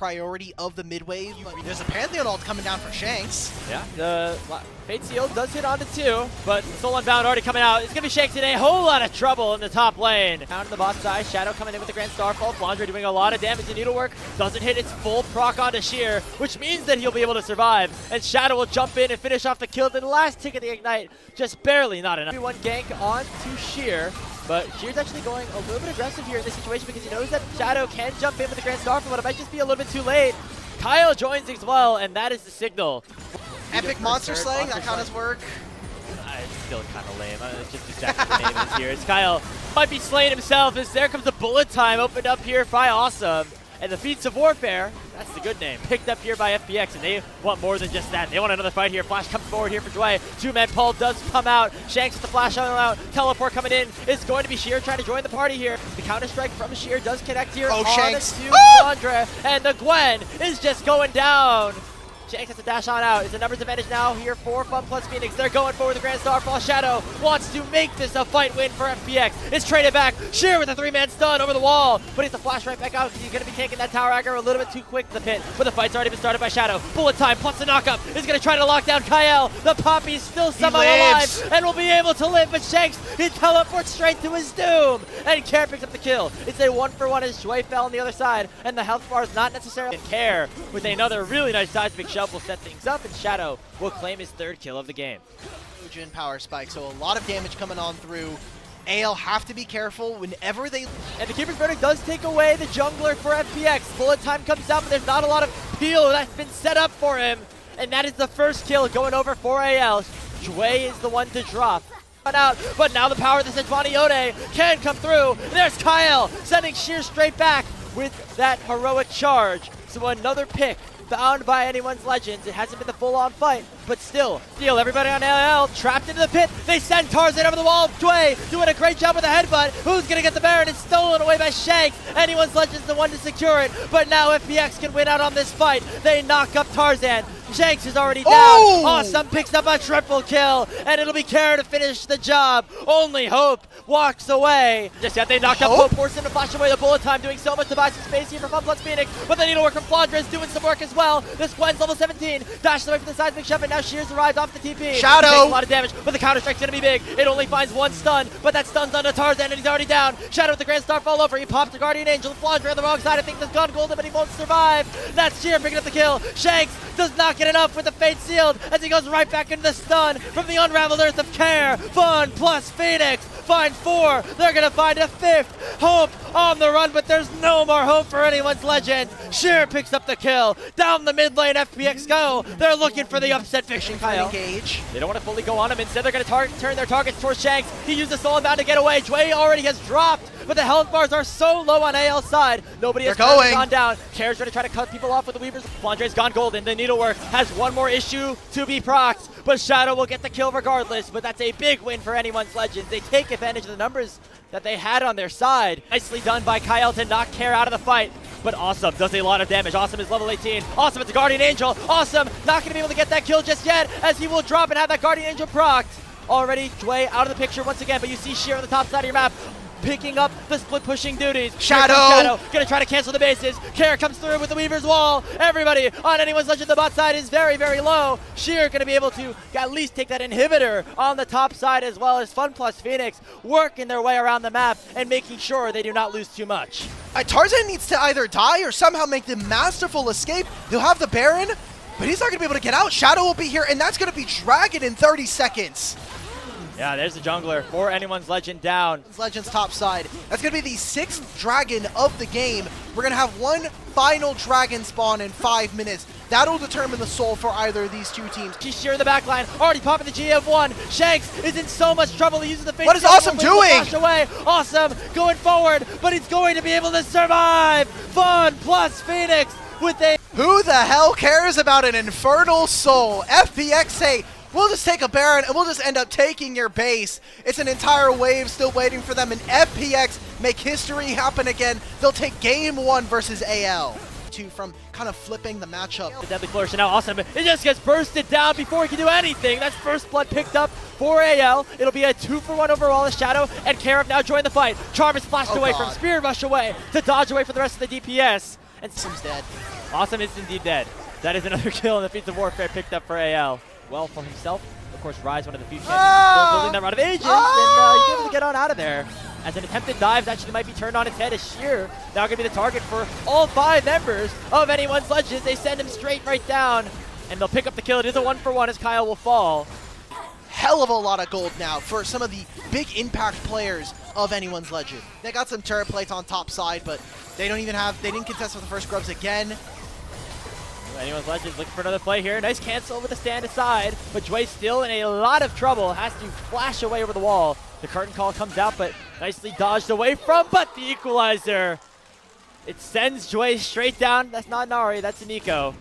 priority of the mid wave. There's a Pantheon ult coming down for Shanks. Yeah, the Fate Seal does hit onto 2, but Soul Unbound already coming out. It's going to be Shanks in a whole lot of trouble in the top lane. Down to the bot side, Shadow coming in with the Grand Starfall. Flandre doing a lot of damage to Needlework. Doesn't hit its full proc onto Sheer, which means that he'll be able to survive. And Shadow will jump in and finish off the kill. The last tick of the Ignite, just barely not enough. Everyone gank on to Sheer. But Sheer's actually going a little bit aggressive here in this situation because he knows that Shadow can jump in with the Grand Starfall, but it might just be a little bit too late. Kyle joins as well, and that is the signal. Epic monster slaying, that kind of work. It's still kind of lame. It's just exactly what the name is here. It's Kyle. Might be slaying himself as there comes the bullet time opened up here by Awesome. And the Feats of Warfare, that's the good name, picked up here by FPX, and they want more than just that. They want another fight here. Flash comes forward here for Dway. Two-man pull does come out. Shanks with the flash on out. Teleport coming in. It's going to be Sheer trying to join the party here. The counter-strike from Sheer does connect here on Shanks. to Flandre, and the Gwen is just going down. Shanks has to dash on out. It's a numbers advantage now here for FunPlus Phoenix. They're going for the Grand Starfall. Shadow wants to make this a fight win for FPX. It's traded back. Sheer with a 3-man stun over the wall. But he's the flash right back out because he's going to be taking that tower aggro a little bit too quick to the pit. But the fight's already been started by Shadow. Bullet time plus the knockup is going to try to lock down Kyle. The Poppy's still somehow alive and will be able to live. But Shanks, he teleports straight to his doom. And Care picks up the kill. It's a 1-for-1 as Dway fell on the other side. And the health bar is not necessarily Care with another really nice seismic shove will set things up, and Shadow will claim his 3rd kill of the game. Power spike, so a lot of damage coming on through. AL have to be careful whenever they... And the Keeper's Verdict does take away the jungler for FPX. Bullet time comes out, but there's not a lot of peel that's been set up for him. And that is the first kill going over for AL. Dway is the one to drop. Out, but now the power of the Sejuani Ode can come through. There's Kyle sending Sheer straight back with that heroic charge. So another pick found by anyone's legends. It hasn't been the full-on fight, but still, everybody on LL trapped into the pit. They send Tarzan over the wall. Dway doing a great job with the headbutt. Who's gonna get the Baron? It's stolen away by Shanks. Anyone's legend's the one to secure it, but now FPX can win out on this fight. They knock up Tarzan. Shanks is already down. Oh! Awesome picks up a triple kill, and it'll be Care to finish the job. Only Hope walks away. Just yet they knocked up Hope, forced him to flash away the bullet time, doing so much to buy some space here for FunPlus Phoenix, but the Needlework from Flandre is doing some work as well. This Gwen's level 17, dashes away from the seismic shove, and now Sheer's arrived off the TP. Shadow! Takes a lot of damage, but the counter-strike's gonna be big. It only finds 1 stun, but that stun's onto Tarzan, and he's already down. Shadow with the Grand Starfall over. He pops the Guardian Angel. Flandre on the wrong side. I think that's gone golden, but he won't survive. That's Sheer picking up the kill. Shanks does not get enough with the Fate Sealed as he goes right back into the stun from the unraveled Earth of Care. FunPlus Phoenix find 4. They're going to find a 5th. Hope on the run, but there's no more hope for anyone's legend. Sheer picks up the kill. Down the mid lane, FPX go. They're looking for the upset fishing Kyle. Engage. They don't want to fully go on him. Instead, they're going to turn their targets towards Shanks. He used the Soul Bound to get away. Dway already has dropped, but the health bars are so low on AL's side. Nobody has gone down. Care's going to try to cut people off with the Weavers. Flandre's gone golden. The Needlework has one more issue to be procced, but Shadow will get the kill regardless. But that's a big win for anyone's legends. They take advantage of the numbers that they had on their side. Nicely done by Kyle to knock Care out of the fight. But Awesome does a lot of damage. Awesome is level 18. Awesome, it's a Guardian Angel. Awesome not going to be able to get that kill just yet, as he will drop and have that Guardian Angel procced. Already Dway out of the picture once again, but you see Sheer on the top side of your map picking up the split pushing duties. Shadow gonna try to cancel the bases. Care comes through with the Weaver's Wall. Everybody on anyone's legend, the bot side is very, very low. Sheer gonna be able to at least take that inhibitor on the top side, as well as FunPlus Phoenix working their way around the map and making sure they do not lose too much. Tarzan needs to either die or somehow make the masterful escape. He'll have the Baron, but he's not gonna be able to get out. Shadow will be here, and that's gonna be Dragon in 30 seconds. Yeah, there's the jungler for anyone's legend down. Legend's top side. That's going to be the 6th dragon of the game. We're going to have one final dragon spawn in 5 minutes. That'll determine the soul for either of these two teams. Sheer in the back line, already popping the GF1. Shanks is in so much trouble. He uses the face. What is Awesome doing? Away. Awesome going forward, but he's going to be able to survive. FunPlus Phoenix with a... Who the hell cares about an infernal soul? FPX say, we'll just take a Baron and we'll just end up taking your base. It's an entire wave still waiting for them, and FPX make history happen again. They'll take game 1 versus AL. From kind of flipping the matchup. The deadly flourish, and now Awesome, it just gets bursted down before he can do anything. That's first blood picked up for AL. It'll be a 2-for-1 overall as Shadow and Care now join the fight. Charm is flashed away from Spirit Rush away to dodge away from the rest of the DPS. And Sim's dead. Awesome is indeed dead. That is another kill in the Feats of Warfare picked up for AL. Well, for himself, of course, Rise, one of the few champions still building that round of ages, and he's able to get on out of there. As an attempted dive actually might be turned on its head, as Sheer now going to be the target for all 5 members of anyone's Legends. They send him straight right down, and they'll pick up the kill. It is a 1-for-1 as Kyle will fall. Hell of a lot of gold now for some of the big impact players of anyone's Legend. They got some turret plates on top side, but they didn't contest with the first grubs again. Anyone's Legends looking for another play here. Nice cancel with the stand aside, but Jway still in a lot of trouble. Has to flash away over the wall. The curtain call comes out, but nicely dodged away from, but the equalizer. It sends Jway straight down. That's not Nari, that's Nico.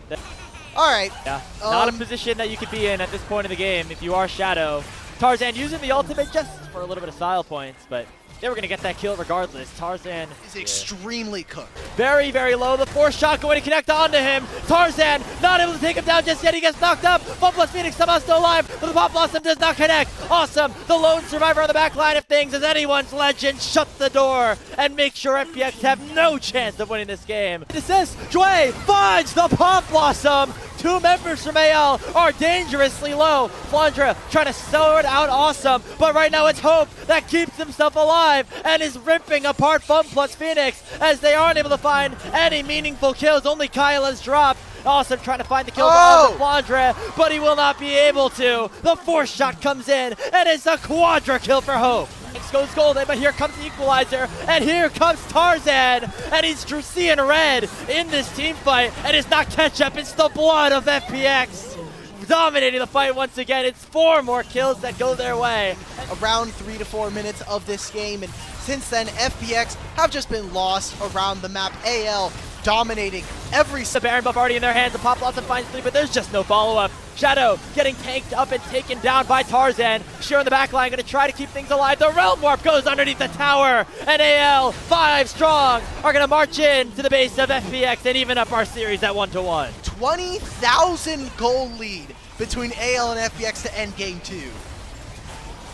All right. Yeah, not a position that you could be in at this point in the game if you are Shadow. Tarzan using the ultimate just for a little bit of style points, but they were going to get that kill regardless. Tarzan is extremely cooked. Very, very low. The 4th shot going to connect onto him. Tarzan not able to take him down just yet. He gets knocked up. FunPlus Phoenix somehow still alive, but the Pop Blossom does not connect. Awesome. The lone survivor on the back line of things as anyone's Legend shut the door and make sure FPX have no chance of winning this game. Assist. Jway finds the Pop Blossom. 2 members from AL are dangerously low. Flandra trying to sew it out awesome, but right now it's Hope that keeps himself alive and is ripping apart FunPlus Phoenix as they aren't able to find any meaningful kills. Only Kyle has dropped. Awesome trying to find the kill for Flandra, but he will not be able to. The 4th shot comes in, and it's a quadra kill for Hope. Goes golden, but here comes the equalizer, and here comes Tarzan, and he's seeing red in this team fight, and it's not ketchup, it's the blood of FPX. Dominating the fight once again. It's 4 more kills that go their way. Around 3 to 4 minutes of this game, and since then, FPX have just been lost around the map. AL dominating every... The Baron buff already in their hands. The Pop Blossom finds 3, but there's just no follow-up. Shadow getting tanked up and taken down by Tarzan. Sheer on the back line, going to try to keep things alive. The Realm Warp goes underneath the tower, and AL, 5 strong, are going to march in to the base of FPX and even up our series at 1-1. 20,000 goal lead between AL and FPX to end game 2.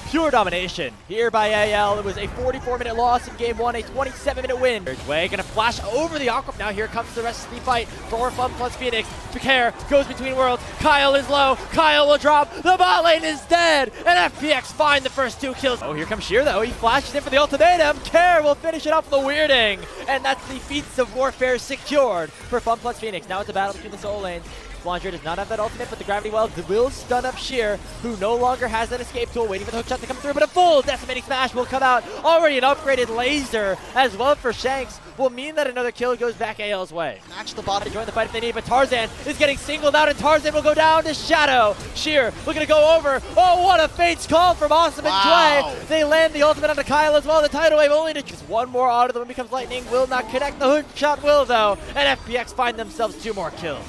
Pure domination here by AL. It was a 44-minute loss in game 1, a 27-minute win. Jway gonna flash over the Aqua. Now here comes the rest of the fight for FunPlus Phoenix. Fakir goes between worlds. Kyle is low. Kyle will drop. The bot lane is dead. And FPX find the first 2 kills. Oh, here comes Sheer though. He flashes in for the ultimatum. Care will finish it off with the weirding. And that's the Feats of Warfare secured for FunPlus Phoenix. Now it's a battle between the soul lanes. Flandra does not have that ultimate, but the Gravity Well will stun up Sheer, who no longer has that escape tool, waiting for the hookshot to come through, but a full decimating smash will come out. Already an upgraded laser as well for Shanks will mean that another kill goes back AL's way. Match the bot to join the fight if they need, but Tarzan is getting singled out, and Tarzan will go down to Shadow. Sheer looking to go over. Oh, what a Fate's call from Awesome and Jway. They land the ultimate onto Kyle as well. The tidal wave only to just 1 more auto. The one becomes lightning. Will not connect. The hookshot will though, and FPX find themselves 2 more kills.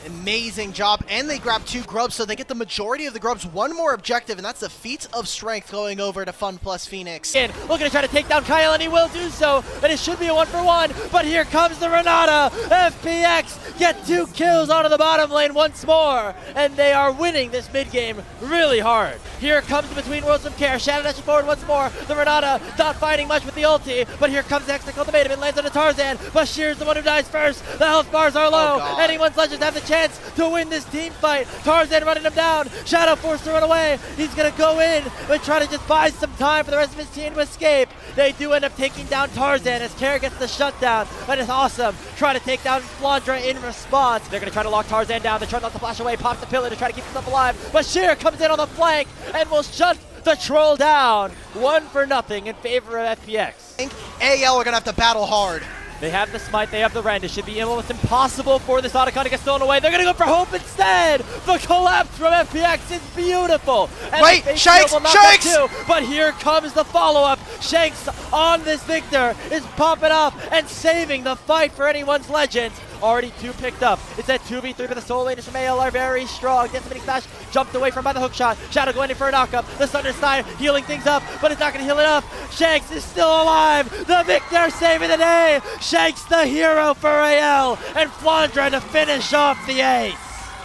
Amazing job, and they grab 2 grubs, so they get the majority of the grubs. 1 more objective, and that's the Feats of Strength going over to FunPlus Phoenix. And looking to try to take down Kyle, and he will do so, and it should be a 1-for-1, but here comes the Renata. FPX get 2 kills onto the bottom lane once more, and they are winning this mid-game really hard. Here comes the Between Worlds of Care. Shadow dashing forward once more. The Renata not fighting much with the ulti, but here comes the Hextech ultimatum. It lands on Tarzan, but Sheer's the one who dies first. The health bars are low. Anyone's Legends have the chance to win this team fight. Tarzan running him down. Shadow forced to run away. He's going to go in and try to just buy some time for the rest of his team to escape. They do end up taking down Tarzan as Kara gets the shutdown. That is awesome. Try to take down Flandra in response. They're going to try to lock Tarzan down. They try not to flash away. Pops the pillar to try to keep himself alive. But Sheer comes in on the flank and will shut the troll down. 1-0 in favor of FPX. AL are going to have to battle hard. They have the smite, they have the rend. It should be almost impossible for this Otacon to get stolen away. They're going to go for Hope instead. The collapse from FPX is beautiful. And wait, Shanks! But here comes the follow-up. Shanks on this Victor is popping off and saving the fight for anyone's Legends. Already 2 picked up. It's at 2v3, but the soul laners from AL are very strong. Decimating Smash jumped away from by the hookshot. Shadow going in for a knockup. The Thunder Stein healing things up, but it's not going to heal enough. Shanks is still alive. The Victor saving the day. Shanks the hero for AL, and Flandra to finish off the ace.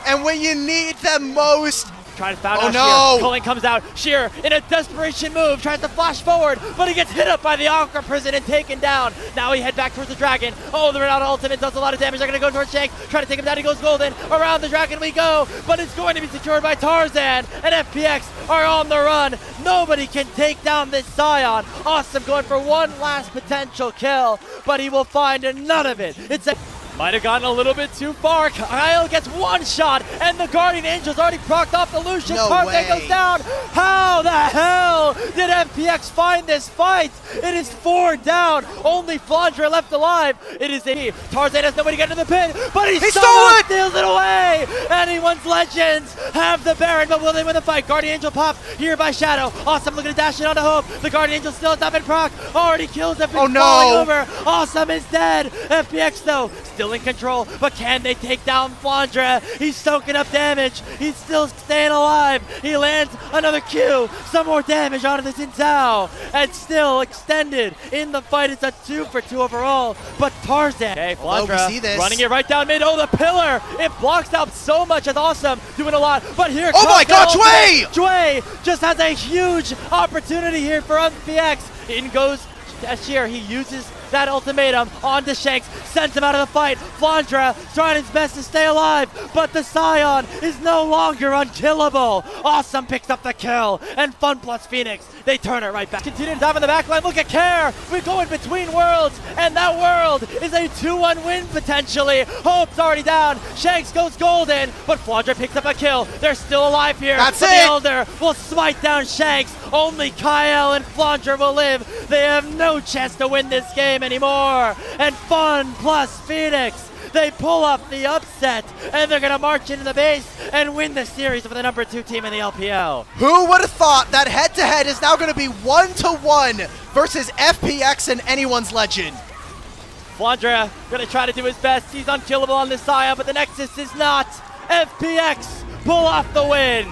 And when you need them most, Trying to foul Oh out no! Sheer. Culling comes out. Sheer, in a desperation move, tries to flash forward, but he gets hit up by the Aqua Prison and taken down. Now he head back towards the Dragon. Oh, the Renata ultimate does a lot of damage. They're going to go towards Shanks. Trying to take him down. He goes golden. Around the Dragon we go, but it's going to be secured by Tarzan. And FPX are on the run. Nobody can take down this Scion. Awesome going for one last potential kill, but he will find none of it. Might have gotten a little bit too far. Kyle gets one shot, and the Guardian Angel's already procced off the Lucian. No Tarzan way. goes down. How the hell did FPX find this fight? It is 4 down. Only Flandre left alive. It is a Tarzan has nobody getting to the pin, but he stole it! Steals it away. Anyone's Legends have the Baron, but will they win the fight? Guardian Angel popped here by Shadow. Awesome looking to dash it onto Hope. The Guardian Angel still has not been proc. Already kills FPX. Oh, no. Falling over. Awesome is dead. FPX though still in control, but can they take down Flandre? He's soaking up damage. He's still staying alive. He lands another Q. Some more damage onto the Xin Zhao, and still extended in the fight. It's a 2 for 2 overall, but Tarzan. Okay, Flandre we see this. running it right down mid. Oh, the pillar. It blocks out so much. It's awesome. Doing a lot, but here Oh comes my God, the Jway! Jway just has a huge opportunity here for FPX. In goes Sheer. He uses that ultimatum onto Shanks, sends him out of the fight. Flandre trying his best to stay alive, but the Scion is no longer unkillable. Awesome picks up the kill, and FunPlus Phoenix, they turn it right back. Continue to dive in the backline. Look at Care. We go in between worlds, and that world is a 2-1 win potentially. Hope's already down. Shanks goes golden, but Flandre picks up a kill. They're still alive here. That's but it. The Elder will smite down Shanks. Only Kyle and Flandre will live. They have no chance to win this game anymore. And FunPlus Phoenix, they pull up the upset, and they're going to march into the base and win the series for the number 2 team in the LPL. Who would have thought that head-to-head is now going to be 1-1 versus FPX and anyone's Legend? Flandre going to try to do his best. He's unkillable on this Scion, but the Nexus is not. FPX pull off the win.